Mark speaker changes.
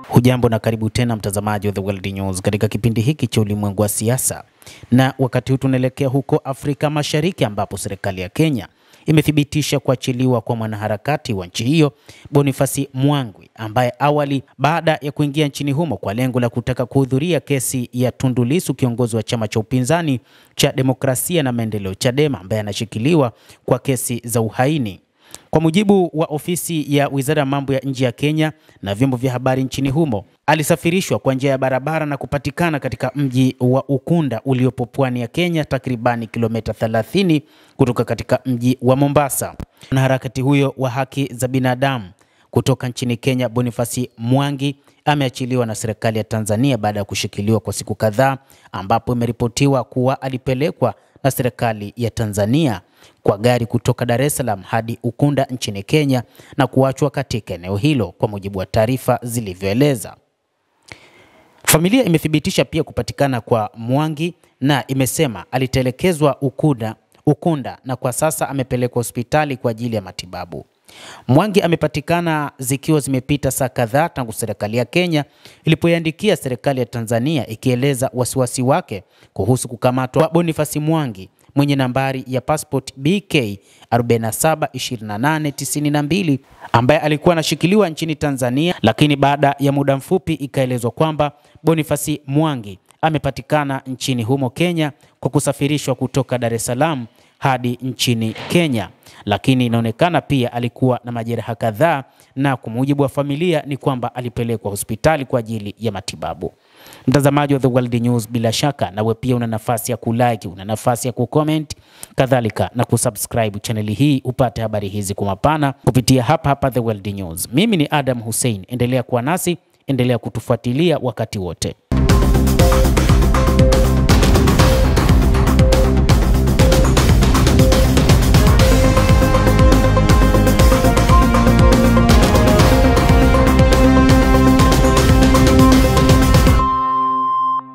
Speaker 1: Hujambo na karibu tena mtazamaji wa The World News katika kipindi hiki cha ulimwengu wa siasa. Na wakati huu tunaelekea huko Afrika Mashariki ambapo serikali ya Kenya imethibitisha kuachiliwa kwa mwanaharakati wa nchi hiyo Boniface Mwangi, ambaye awali baada ya kuingia nchini humo kwa lengo la kutaka kuhudhuria kesi ya Tundu Lissu, kiongozi wa chama cha upinzani cha Demokrasia na Maendeleo Chadema, ambaye anashikiliwa kwa kesi za uhaini. Kwa mujibu wa ofisi ya Wizara ya Mambo ya Nje ya Kenya na vyombo vya habari nchini humo, alisafirishwa kwa njia ya barabara na kupatikana katika mji wa Ukunda uliopo pwani ya Kenya, takribani kilomita 30 kutoka katika mji wa Mombasa. Mwanaharakati huyo wa haki za binadamu kutoka nchini Kenya, Boniface Mwangi, ameachiliwa na serikali ya Tanzania baada ya kushikiliwa kwa siku kadhaa, ambapo imeripotiwa kuwa alipelekwa na serikali ya Tanzania kwa gari kutoka Dar es Salaam hadi Ukunda nchini Kenya na kuachwa katika eneo hilo, kwa mujibu wa taarifa zilivyoeleza. Familia imethibitisha pia kupatikana kwa Mwangi na imesema alitelekezwa Ukunda na kwa sasa amepelekwa hospitali kwa ajili ya matibabu. Mwangi amepatikana zikiwa zimepita saa kadhaa tangu serikali ya Kenya ilipoiandikia serikali ya Tanzania ikieleza wasiwasi wake kuhusu kukamatwa Boniface Mwangi mwenye nambari ya passport BK 472892 ambaye alikuwa anashikiliwa nchini Tanzania, lakini baada ya muda mfupi ikaelezwa kwamba Boniface Mwangi amepatikana nchini humo Kenya kwa kusafirishwa kutoka Dar es Salaam hadi nchini Kenya, lakini inaonekana pia alikuwa na majeraha kadhaa, na kwa mujibu wa familia ni kwamba alipelekwa hospitali kwa ajili ya matibabu. Mtazamaji wa The World News, bila shaka nawe pia una nafasi ya kulike, una nafasi ya kucomment, kadhalika na kusubscribe channel hii upate habari hizi kwa mapana kupitia hapa The World News. Mimi ni Adam Hussein, endelea kuwa nasi, endelea kutufuatilia wakati wote.